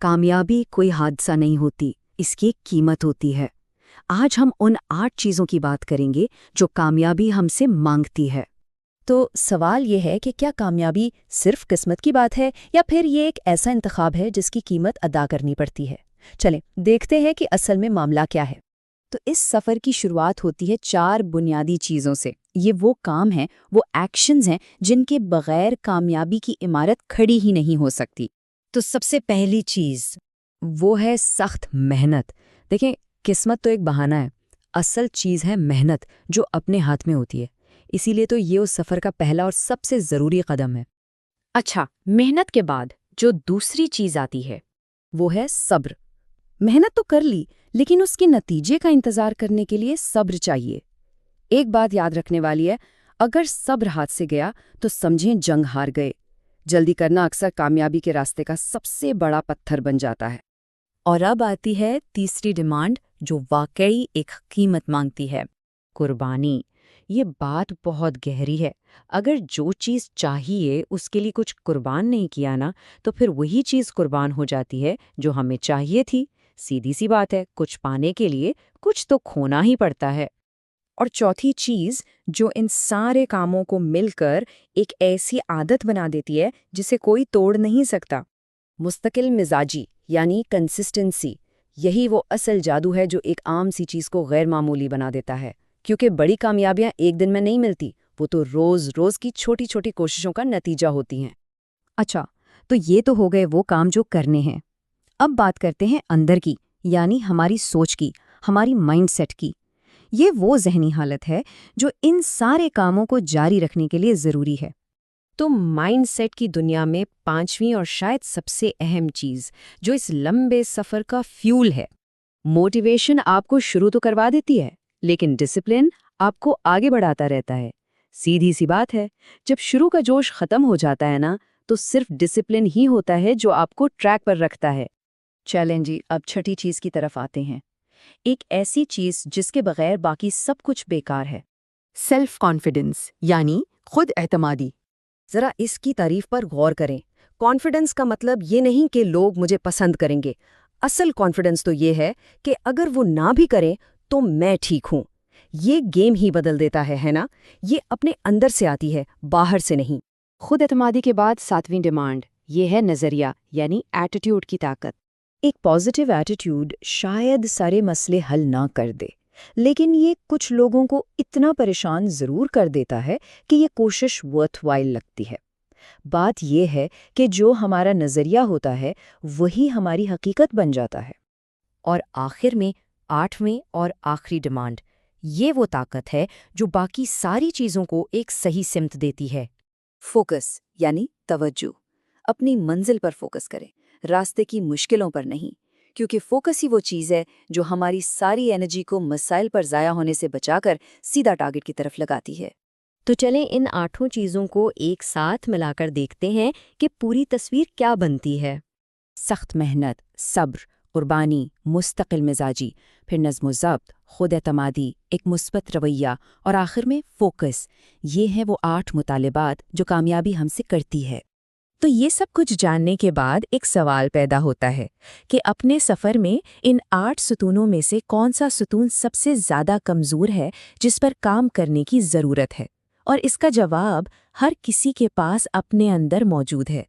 कामयाबी कोई हादसा नहीं होती, इसकी एक कीमत होती है। आज हम उन 8 चीज़ों की बात करेंगे जो कामयाबी हमसे मांगती है। तो सवाल ये है कि क्या कामयाबी सिर्फ किस्मत की बात है या फिर ये एक ऐसा इंतखाब है जिसकी कीमत अदा करनी पड़ती है। चलें देखते हैं कि असल में मामला क्या है। तो इस सफ़र की शुरुआत होती है 4 बुनियादी चीज़ों से। ये वो काम हैं, वो एक्शंस हैं जिनके बगैर कामयाबी की इमारत खड़ी ही नहीं हो सकती। तो सबसे पहली चीज़ वो है सख्त मेहनत। देखें, किस्मत तो एक बहाना है, असल चीज़ है मेहनत जो अपने हाथ में होती है। इसीलिए तो ये उस सफ़र का पहला और सबसे ज़रूरी कदम है। अच्छा, मेहनत के बाद जो दूसरी चीज़ आती है वो है सब्र। मेहनत तो कर ली, लेकिन उसके नतीजे का इंतज़ार करने के लिए सब्र चाहिए। एक बात याद रखने वाली है, अगर सब्र हाथ से गया तो समझें जंग हार गए। जल्दी करना अक्सर कामयाबी के रास्ते का सबसे बड़ा पत्थर बन जाता है। और अब आती है तीसरी डिमांड जो वाकई एक कीमत मांगती है, कुर्बानी। ये बात बहुत गहरी है। अगर जो चीज़ चाहिए उसके लिए कुछ कुर्बान नहीं किया ना, तो फिर वही चीज़ कुर्बान हो जाती है जो हमें चाहिए थी। सीधी सी बात है, कुछ पाने के लिए कुछ तो खोना ही पड़ता है। और चौथी चीज़ जो इन सारे कामों को मिलकर एक ऐसी आदत बना देती है जिसे कोई तोड़ नहीं सकता, मुस्तकिल मिजाजी यानी कंसिस्टेंसी। यही वो असल जादू है जो एक आम सी चीज़ को गैर मामूली बना देता है। क्योंकि बड़ी कामयाबियां एक दिन में नहीं मिलती, वो तो रोज़ रोज़ की छोटी छोटी कोशिशों का नतीजा होती हैं। अच्छा, तो ये तो हो गए वो काम जो करने हैं। अब बात करते हैं अंदर की, यानी हमारी सोच की, हमारी माइंडसेट की। ये वो ज़हनी हालत है जो इन सारे कामों को जारी रखने के लिए ज़रूरी है। तो माइंडसेट की दुनिया में 5वीं और शायद सबसे अहम चीज़ जो इस लंबे सफ़र का फ्यूल है। मोटिवेशन आपको शुरू तो करवा देती है, लेकिन डिसिप्लिन आपको आगे बढ़ाता रहता है। सीधी सी बात है, जब शुरू का जोश ख़त्म हो जाता है ना, तो सिर्फ डिसिप्लिन ही होता है जो आपको ट्रैक पर रखता है। चलें जी, अब छठी चीज़ की तरफ आते हैं। एक ऐसी चीज़ जिसके बगैर बाकी सब कुछ बेकार है, सेल्फ कॉन्फिडेंस यानी खुद एतमादी। ज़रा इसकी तारीफ पर गौर करें। कॉन्फिडेंस का मतलब ये नहीं कि लोग मुझे पसंद करेंगे। असल कॉन्फिडेंस तो ये है कि अगर वो ना भी करें तो मैं ठीक हूँ। ये गेम ही बदल देता है ना? ये अपने अंदर से आती है, बाहर से नहीं। खुद एतमादी के बाद 7वीं डिमांड ये है नज़रिया यानी एटीट्यूड की ताकत। एक पॉजिटिव एटीट्यूड शायद सारे मसले हल ना कर दे, लेकिन ये कुछ लोगों को इतना परेशान ज़रूर कर देता है कि ये कोशिश वर्थवाइल लगती है। बात यह है कि जो हमारा नज़रिया होता है वही हमारी हकीकत बन जाता है। और आखिर में 8वीं और आखिरी डिमांड, ये वो ताकत है जो बाकी सारी चीज़ों को एक सही सिमत देती है। फोकस यानी तवज्जो। अपनी मंजिल पर फोकस करें, रास्ते की मुश्किलों पर नहीं, क्योंकि फोकस ही वो चीज़ है जो हमारी सारी एनर्जी को मसाइल पर ज़ाया होने से बचाकर सीधा टारगेट की तरफ लगाती है। तो चलें इन 8 चीज़ों को एक साथ मिलाकर देखते हैं कि पूरी तस्वीर क्या बनती है। सख्त मेहनत, सब्र, कुर्बानी, मुस्तकिल मिजाजी, फिर नज़्म ज़ब्त, खुद एतमादी, एक मुस्बत रवैया और आखिर में फोकस। ये हैं वो 8 मुतालिबात जो कामयाबी हमसे करती है। तो ये सब कुछ जानने के बाद एक सवाल पैदा होता है कि अपने सफ़र में इन 8 सुतूनों में से कौन सा सुतून सबसे ज़्यादा कमज़ोर है जिस पर काम करने की ज़रूरत है। और इसका जवाब हर किसी के पास अपने अंदर मौजूद है।